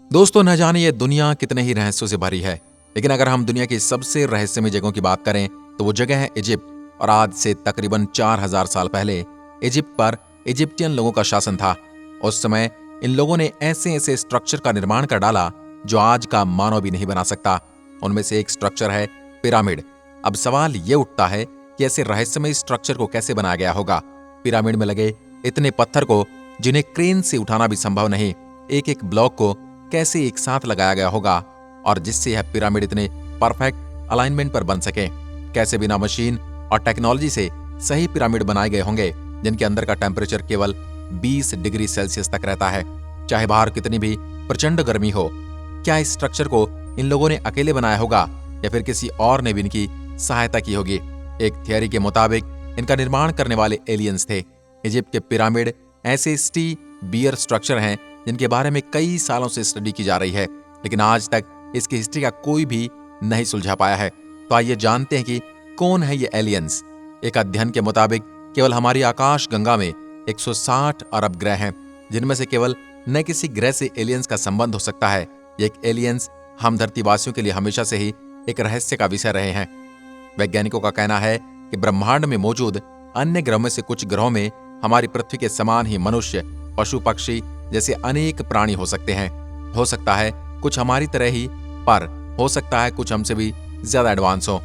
दोस्तों, न जाने ये दुनिया कितने ही रहस्यों से भरी है, लेकिन अगर हम दुनिया की सबसे रहस्यमय जगहों की बात करें तो वो जगह है इजिप्ट। और आज से तकरीबन 4000 साल पहले इजिप्ट पर इजिप्टियन लोगों का शासन था। उस समय इन लोगों ने ऐसे ऐसे स्ट्रक्चर का निर्माण कर डाला जो आज का मानव भी नहीं बना सकता। उनमें से एक स्ट्रक्चर है पिरामिड। अब सवाल ये उठता है कि ऐसे रहस्यमय स्ट्रक्चर को कैसे बनाया गया होगा। पिरामिड में लगे इतने पत्थर को, जिन्हें क्रेन से उठाना भी संभव नहीं, एक एक ब्लॉक को कैसे एक साथ लगाया गया होगा और जिससे यह पिरामिड इतने परफेक्ट अलाइनमेंट पर बन सके। कैसे बिना मशीन और टेक्नोलॉजी से सही पिरामिड बनाए गए होंगे जिनके अंदर का टेम्परेचर केवल 20 डिग्री सेल्सियस तक रहता है, चाहे बाहर कितनी भी प्रचंड गर्मी हो। क्या इस स्ट्रक्चर को इन लोगों ने अकेले बनाया होगा या फिर किसी और ने भी इनकी सहायता की होगी। एक थियरी के मुताबिक इनका निर्माण करने वाले एलियंस थे। इजिप्ट के पिरामिड ऐसे स्टी बियर स्ट्रक्चर हैं जिनके बारे में कई सालों से स्टडी की जा रही है, लेकिन आज तक इसकी हिस्ट्री का कोई भी नहीं सुलझा पाया है। तो आइए जानते हैं कि कौन है ये एलियंस। एक अध्ययन के मुताबिक केवल हमारी आकाश गंगा में 160 अरब ग्रह हैं, जिनमें से केवल न किसी ग्रह से एलियंस का संबंध हो सकता है। ये एक एलियंस हम धरतीवासियों के लिए हमेशा से ही एक रहस्य का विषय रहे हैं। वैज्ञानिकों का कहना है कि ब्रह्मांड में मौजूद अन्य ग्रहों में से कुछ ग्रहों में हमारी पृथ्वी के समान ही मनुष्य, पशु पक्षी जैसे अनेक प्राणी हो सकते हैं। हो सकता है कुछ हमारी तरह ही, पर हो सकता है कुछ हमसे भी ज्यादा एडवांस हो,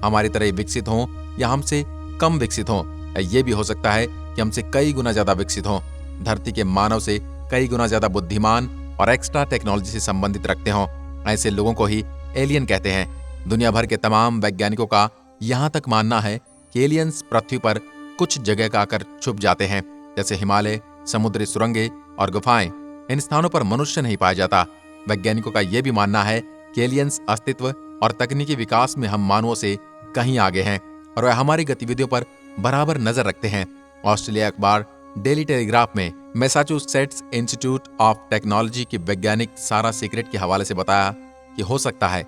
हमारी तरह ही विकसित हों या हमसे कम विकसित हों। यह भी हो सकता है कि हमसे कई गुना ज्यादा विकसित हों, धरती के मानव से कई गुना ज्यादा बुद्धिमान और एक्स्ट्रा टेक्नोलॉजी से संबंधित रखते हों। ऐसे लोगों को ही एलियन कहते हैं। दुनिया भर के तमाम वैज्ञानिकों का यहां तक मानना है कि एलियंस पृथ्वी पर कुछ जगह का आकर छुप जाते हैं, जैसे हिमालय, समुद्री सुरंगें और गुफाएं। इन स्थानों पर मनुष्य नहीं पाया जाता। वैज्ञानिकों का यह भी मानना है कि एलियंस अस्तित्व और तकनीकी विकास में हम मानवों से कहीं आगे हैं और वह हमारी गतिविधियों पर बराबर नजर रखते हैं। ऑस्ट्रेलिया अखबार डेली टेलीग्राफ में मैसाचुसेट्स इंस्टीट्यूट ऑफ टेक्नोलॉजी की वैज्ञानिक सारा सीक्रेट के हवाले से बताया कि हो सकता है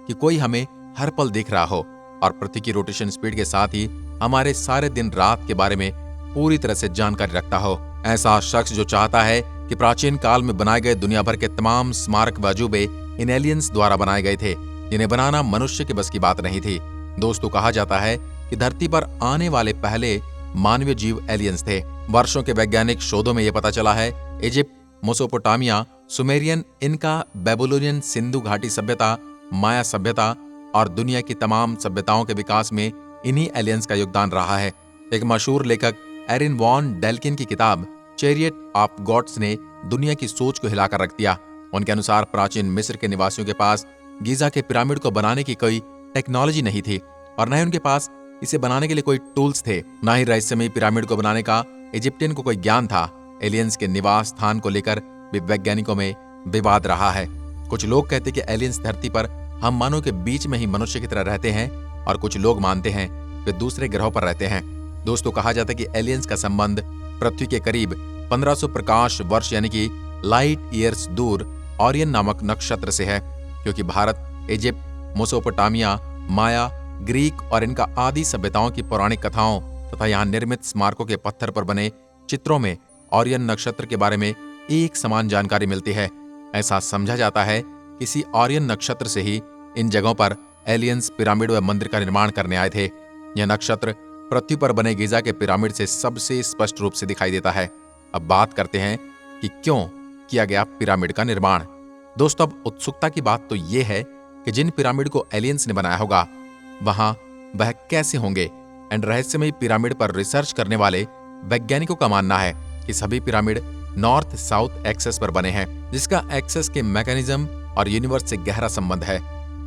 कि कोई हमें हर पल देख रहा हो और पृथ्वी की रोटेशन स्पीड के साथ ही हमारे सारे दिन रात के बारे में पूरी तरह से जानकारी रखता हो। ऐसा शख्स जो चाहता है कि प्राचीन काल में बनाए गए दुनिया भर के तमाम स्मारक व अजूबे इन एलियंस द्वारा बनाए गए थे, जिन्हें बनाना मनुष्य के बस की बात नहीं थी। दोस्तों, कहा जाता है कि धरती पर आने वाले पहले मानवीय जीव एलियंस थे। वर्षों के वैज्ञानिक शोधों में यह पता चला है इजिप्ट, मेसोपोटामिया, सुमेरियन, इनका, बेबीलोनियन, सिंधु घाटी सभ्यता, माया सभ्यता और दुनिया की तमाम सभ्यताओं के विकास में इन्हीं एलियंस का योगदान रहा है। एक मशहूर लेखक एरिन वॉन डेल्किन की किताब चैरियट ऑफ गॉड्स ने दुनिया की सोच को हिलाकर रख दिया। उनके अनुसार प्राचीन मिस्र के निवासियों के पास गीजा के पिरामिड को बनाने की कोई टेक्नोलॉजी नहीं थी और न ही उनके पास इसे बनाने के लिए कोई टूल्स थे, न ही रहस्यमयी पिरामिड को बनाने का इजिप्टियन को कोई ज्ञान था। एलियंस के निवास स्थान को लेकर भी वैज्ञानिकों में विवाद रहा है। कुछ लोग कहते कि एलियंस धरती पर हम मानव के बीच में ही मनुष्य की तरह रहते हैं और कुछ लोग मानते हैं वे दूसरे ग्रहों पर रहते हैं। दोस्तों, कहा जाता है कि एलियंस का संबंध पृथ्वी के करीब 1500 प्रकाश वर्ष यानी कि लाइट ईयर्स दूर ओरियन नामक नक्षत्र से है, क्योंकि भारत, इजिप्ट, मेसोपोटामिया, माया, ग्रीक और इनका आदि सभ्यताओं की पौराणिक कथाओं तथा यहाँ निर्मित स्मारकों के पत्थर पर बने चित्रों में ओरियन नक्षत्र के बारे में एक समान जानकारी मिलती है। ऐसा समझा जाता है किसी ओरियन नक्षत्र से ही इन जगहों पर एलियंस पिरामिड व मंदिर का निर्माण करने आए थे। यह नक्षत्र पृथ्वी पर बने गीजा के पिरामिड से सबसे स्पष्ट रूप से दिखाई देता है। अब बात करते हैं कि क्यों किया गया पिरामिड का निर्माण। दोस्तों, अब उत्सुकता की बात तो यह है कि जिन पिरामिड को एलियंस ने बनाया होगा वहां वह कैसे होंगे। एंड रहस्यमयी पिरामिड पर रिसर्च करने वाले वैज्ञानिकों का मानना है कि सभी पिरामिड नॉर्थ साउथ एक्सेस पर बने हैं, जिसका एक्सेस के मैकेनिज्म और यूनिवर्स से गहरा संबंध है।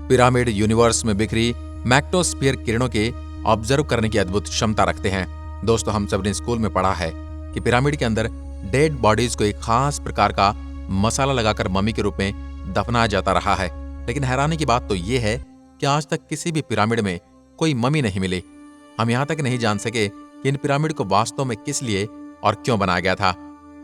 पिरामिड यूनिवर्स में बिखरी मैग्नेटोस्फीयर किरणों के ऑब्जर्व करने की अद्भुत क्षमता रखते हैं। दोस्तों, हम सब ने स्कूल में पढ़ा है कि पिरामिड के अंदर डेड बॉडीज को एक खास प्रकार का मसाला लगाकर मम्मी के रूप में दफनाया जाता रहा है। लेकिन हैरानी की बात तो यह है कि आज तक किसी भी पिरामिड में कोई मम्मी नहीं मिली। हम यहाँ तक नहीं जान सके कि इन पिरामिड को वास्तव में किस लिए और क्यों बनाया गया था।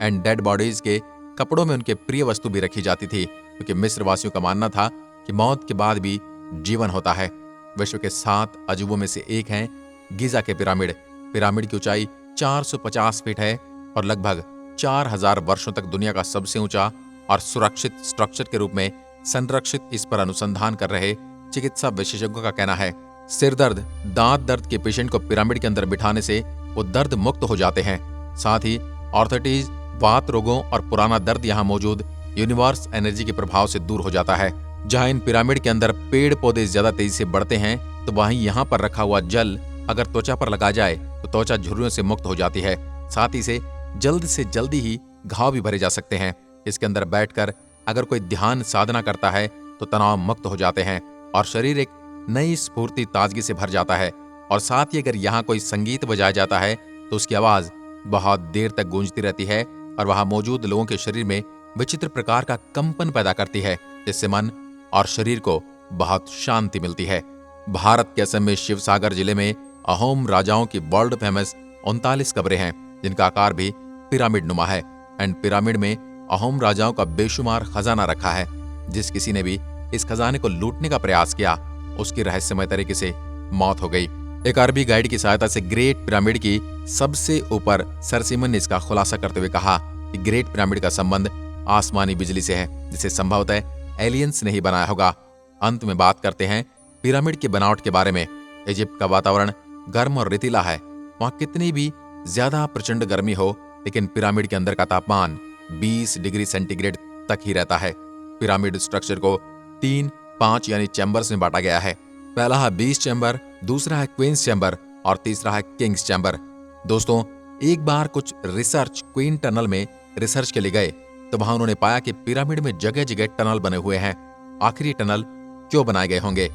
एंड डेड बॉडीज के कपड़ों में उनके प्रिय वस्तु भी रखी जाती थी, क्योंकि मिस्र वासियों का मानना था कि मौत के बाद भी जीवन होता है। विश्व के 7 अजूबों में से एक हैं गीजा के पिरामिड। पिरामिड की ऊंचाई 450 फीट है और लगभग 4000 वर्षों तक दुनिया का सबसे ऊंचा और सुरक्षित स्ट्रक्चर के रूप में संरक्षित इस पर अनुसंधान कर रहे चिकित्सा विशेषज्ञों का कहना है सिर दर्द, दांत दर्द के पेशेंट को पिरामिड के अंदर बिठाने से वो दर्द मुक्त हो जाते हैं। साथ ही ऑर्थराइटिस, वात रोगों और पुराना दर्द यहाँ मौजूद यूनिवर्स एनर्जी के प्रभाव से दूर हो जाता है। जहां इन पिरामिड के अंदर पेड़ पौधे ज्यादा तेजी से बढ़ते हैं, तो वहीं यहाँ पर रखा हुआ जल अगर त्वचा पर लगा जाए तो त्वचा झुर्रियों से मुक्त हो जाती है। साथ ही से जल्दी ही घाव भी भरे जा सकते हैं। इसके अंदर बैठकर अगर कोई ध्यान साधना करता है तो तनाव मुक्त हो जाते हैं और शरीर एक नई स्फूर्ति ताजगी से भर जाता है। और साथ ही अगर यहाँ कोई संगीत बजाया जाता है तो उसकी आवाज बहुत देर तक गूंजती रहती है और वहां मौजूद लोगों के शरीर में विचित्र प्रकार का कंपन पैदा करती है, जिससे मन और शरीर को बहुत शांति मिलती है। भारत के असम में शिवसागर जिले में अहोम राजाओं की वर्ल्ड फेमस 39 कब्रें हैं, जिनका आकार भी पिरामिड नुमा है। एंड पिरामिड में अहोम राजाओं का बेशुमार खजाना रखा है। जिस किसी ने भी इस खजाने को लूटने का प्रयास किया, उसकी रहस्यमय तरीके से मौत हो गई। एक अरबी गाइड की सहायता से ग्रेट पिरामिड की सबसे ऊपर सर सिमन ने इसका खुलासा करते हुए कहा कि ग्रेट पिरामिड का संबंध आसमानी बिजली से है, जिसे संभवतः एलियंस ने ही बनाया होगा। अंत में बात करते हैं पिरामिड की बनावट के बारे में। इजिप्ट का वातावरण गर्म और रेतीला है। वहां कितनी भी ज्यादा प्रचंड गर्मी हो, लेकिन पिरामिड के अंदर का तापमान 20 डिग्री सेंटीग्रेड तक ही रहता है। पिरामिड स्ट्रक्चर को 3-5 यानी चैम्बर्स में बांटा गया है। पहला है बीस चैम्बर, दूसरा है क्वींस चैम्बर और तीसरा है किंग्स चैम्बर। दोस्तों, एक बार कुछ रिसर्च क्वीन टनल में रिसर्च के लिए गए तो वहां उन्होंने पाया कि पिरामिड में जगह जगह टनल बने हुए हैं। आखिर ये टनल क्यों बनाए गए होंगे,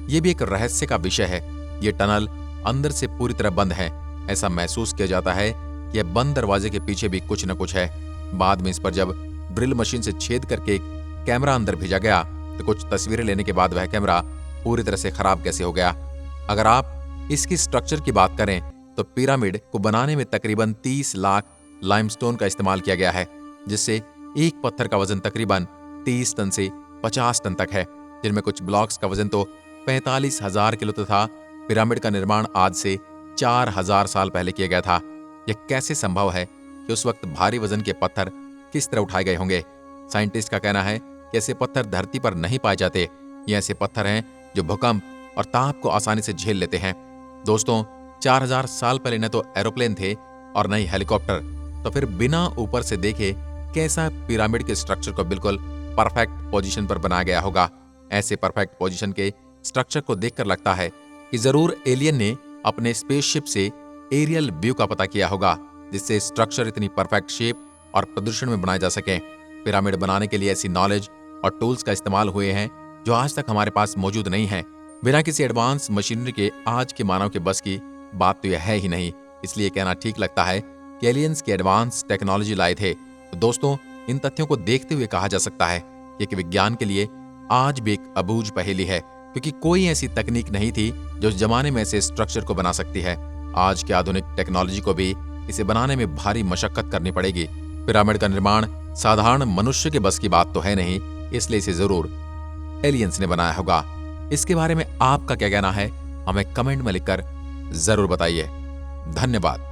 ये भी एक रहस्य का विषय है। ये टनल अंदर से पूरी तरह बंद है। ऐसा महसूस किया जाता है कि यह बंद दरवाजे के पीछे भी कुछ न कुछ है। बाद में इस पर जब ड्रिल मशीन से छेद करके एक कैमरा अंदर भेजा गया तो कुछ तस्वीरें लेने के बाद वह कैमरा पूरी तरह से खराब कैसे हो गया। अगर आप इसकी स्ट्रक्चर की बात करें तो पिरामिड को बनाने में तकरीबन 30 लाख लाइमस्टोन का इस्तेमाल किया गया है, जिससे एक पत्थर का वजन तकरीबन 30 टन से 50 टन तक है, जिनमें कुछ ब्लॉक्स का वजन तो 45,000 किलो था। पिरामिड का निर्माण आज से 4,000 साल पहले किया गया था। यह कैसे संभव है कि उस वक्त भारी वजन के पत्थर किस तरह उठाए गए होंगे? साइंटिस्ट का कहना है कि ऐसे पत्थर धरती पर नहीं पाए जाते। ये ऐसे पत्थर हैं जो भूकंप और ताप को आसानी से झेल लेते हैं। दोस्तों, 4,000 साल पहले न तो एरोप्लेन थे और न ही हेलीकॉप्टर, तो फिर बिना ऊपर से देखे कैसा पिरामिड के स्ट्रक्चर को बिल्कुल परफेक्ट पोजीशन पर बनाया गया होगा। ऐसे परफेक्ट पोजीशन के स्ट्रक्चर को देखकर लगता है कि जरूर एलियन ने अपने स्पेसशिप से एरियल व्यू का पता किया होगा, जिससे स्ट्रक्चर इतनी परफेक्ट शेप और प्रदर्शन में बनाए जा सके। पिरामिड बनाने के लिए ऐसी नॉलेज और टूल्स का इस्तेमाल हुए हैं जो आज तक हमारे पास मौजूद नहीं है। बिना किसी एडवांस मशीनरी के आज के मानव के बस की बात तो यह है ही नहीं। इसलिए कहना ठीक लगता है कि एलियंस की एडवांस टेक्नोलॉजी लाए थे। तो दोस्तों, इन तथ्यों को देखते हुए कहा जा सकता है कि विज्ञान के लिए आज भी एक अबूझ पहेली है, क्योंकि कोई ऐसी तकनीक नहीं थी जो उस जमाने में ऐसे स्ट्रक्चर को बना सकती है। आज के आधुनिक टेक्नोलॉजी को भी इसे बनाने में भारी मशक्कत करनी पड़ेगी। पिरामिड का निर्माण साधारण मनुष्य के बस की बात तो है नहीं, इसलिए इसे जरूर एलियंस ने बनाया होगा। इसके बारे में आपका क्या कहना है, हमें कमेंट में लिखकर जरूर बताइए। धन्यवाद।